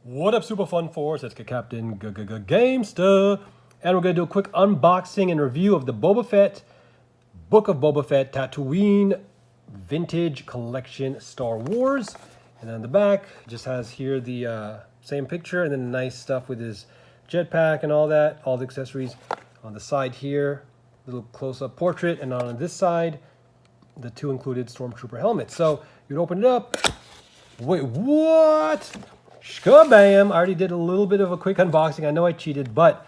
What up, Super Fun Force? It's Captain Gamester, and we're gonna do a quick unboxing and review of the Boba Fett Book of Boba Fett Tatooine Vintage Collection Star Wars. And then in the back, just has here the same picture, and then nice stuff with his jetpack and all that, all the accessories. On the side here, little close-up portrait, and on this side, the two included Stormtrooper helmets. So you'd open it up. Wait, what? Shkabam! I already did a little bit of a quick unboxing. I know I cheated, but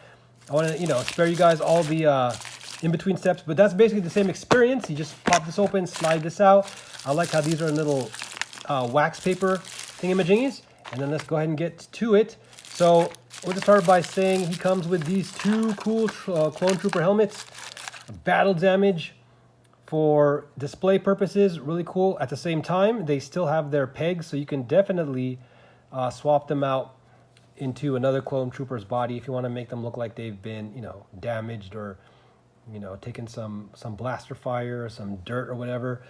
I want to, spare you guys all the in-between steps. But that's basically the same experience. You just pop this open, slide this out. I like how these are in little wax paper thingamajiggies. And then let's go ahead and get to it. So we'll just start by saying he comes with these two cool Clone Trooper helmets. Battle damage for display purposes, really cool. At the same time, they still have their pegs, so you can definitely swap them out into another clone trooper's body if you want to make them look like they've been, damaged or, taken some blaster fire or some dirt or whatever.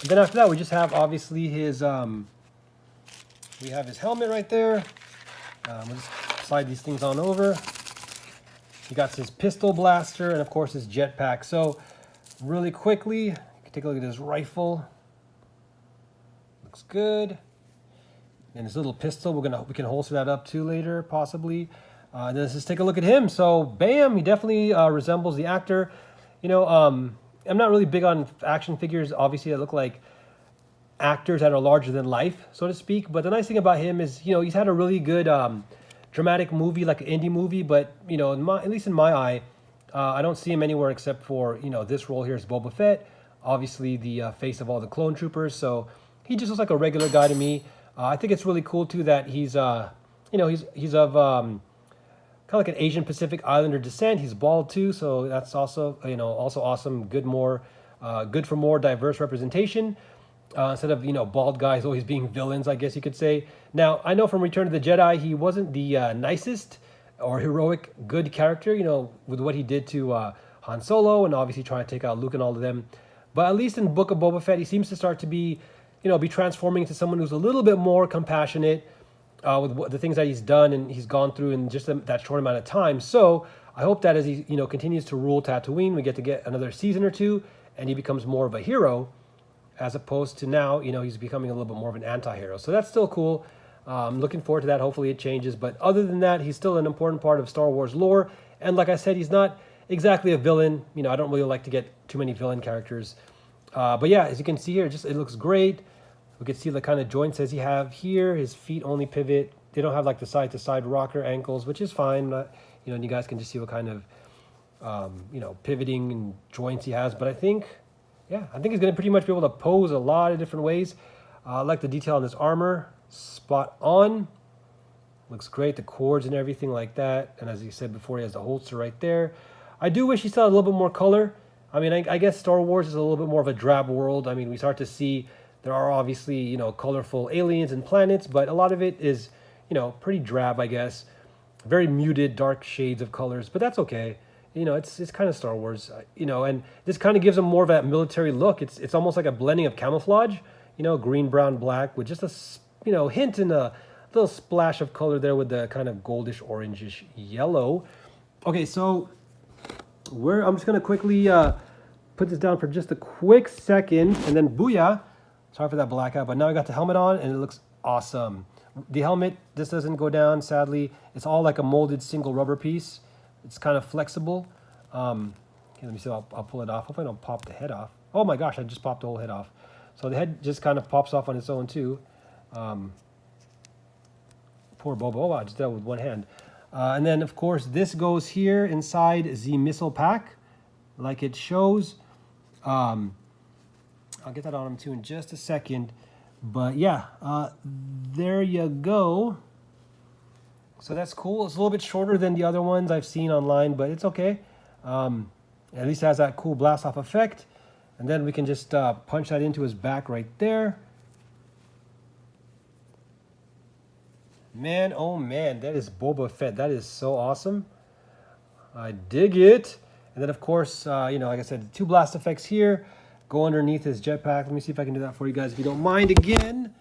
Then after that, we just have obviously his, we have his helmet right there. We'll just slide these things on over. He got his pistol blaster and of course his jetpack. So really quickly, you can take a look at his rifle. Looks good. And his little pistol, we can holster that up too later, possibly. Then let's just take a look at him. So, bam, he definitely resembles the actor. I'm not really big on action figures, obviously, that look like actors that are larger than life, so to speak. But the nice thing about him is, he's had a really good dramatic movie, like an indie movie. But, at least in my eye, I don't see him anywhere except for, this role here is Boba Fett. Obviously, the face of all the clone troopers. So, he just looks like a regular guy to me. I think it's really cool too that he's he's of kind of like an Asian Pacific Islander descent. He's bald too, so that's also also awesome. Good for more diverse representation instead of bald guys always being villains, I guess you could say. Now I know from Return of the Jedi he wasn't the nicest or heroic good character, with what he did to Han Solo and obviously trying to take out Luke and all of them. But at least in Book of Boba Fett, he seems to start to be be transforming into someone who's a little bit more compassionate with the things that he's done and he's gone through in just that short amount of time. So I hope that as he continues to rule Tatooine, we get another season or two, and he becomes more of a hero, as opposed to now he's becoming a little bit more of an anti-hero. So that's still cool. I'm looking forward to that. Hopefully it changes. But other than that, he's still an important part of Star Wars lore. And like I said, he's not exactly a villain. I don't really like to get too many villain characters. But yeah, as you can see here, it looks great. We can see the kind of joints as he have here. His feet only pivot. They don't have like the side-to-side rocker ankles, which is fine. And you guys can just see what kind of, pivoting and joints he has. But I think he's going to pretty much be able to pose a lot of different ways. I like the detail on this armor. Spot on. Looks great. The cords and everything like that. And as he said before, he has the holster right there. I do wish he still had a little bit more color. I mean, I guess Star Wars is a little bit more of a drab world. I mean, we start to see there are obviously, colorful aliens and planets, but a lot of it is, pretty drab, I guess. Very muted, dark shades of colors, but that's okay. It's kind of Star Wars, and this kind of gives them more of that military look. It's almost like a blending of camouflage, green, brown, black, with just a, hint and a little splash of color there with the kind of goldish, orangish yellow. Okay, so I'm just going to quickly put this down for just a quick second, and then booyah. Sorry for that blackout, but now I got the helmet on and it looks awesome. The helmet, this doesn't go down, sadly. It's all like a molded single rubber piece. It's kind of flexible. Okay, let me see, I'll pull it off. Hopefully I don't pop the head off. Oh my gosh, I just popped the whole head off. So the head just kind of pops off on its own too. Poor Boba, oh, I just did that with one hand. And then of course this goes here inside the missile pack, like it shows. I'll get that on him too in just a second. But yeah, there you go. So that's cool. It's a little bit shorter than the other ones I've seen online, but it's okay. At least it has that cool blast off effect. And then we can just punch that into his back right there. Man, oh man, that is Boba Fett. That is so awesome. I dig it. And then of course, like I said, two blast effects here. Go underneath his jetpack. Let me see if I can do that for you guys if you don't mind again.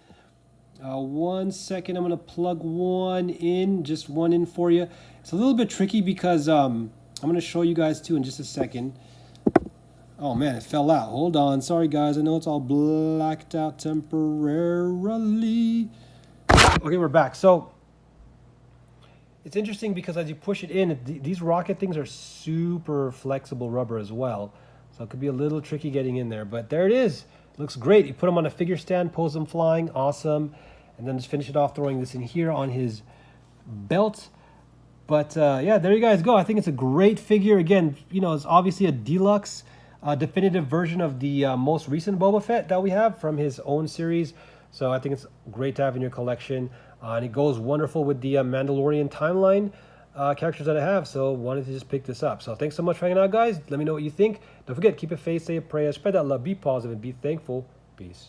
1 second, I'm gonna plug one in, just one in for you. It's a little bit tricky because I'm gonna show you guys too in just a second. Oh man, it fell out. Hold on, sorry guys, I know it's all blacked out temporarily. Okay, we're back. So it's interesting because as you push it in, these rocket things are super flexible rubber as well. So it could be a little tricky getting in there, but there it is. Looks great. You put them on a figure stand, pose them flying, awesome. And then just finish it off throwing this in here on his belt. But yeah, there you guys go. I think it's a great figure. Again, you know, it's obviously a deluxe, definitive version of the most recent Boba Fett that we have from his own series. So I think it's great to have in your collection. And it goes wonderful with the Mandalorian timeline characters that I have. So wanted to just pick this up. So thanks so much for hanging out, guys. Let me know what you think. Don't forget, keep it faith, say a prayer, spread that love, be positive, and be thankful. Peace.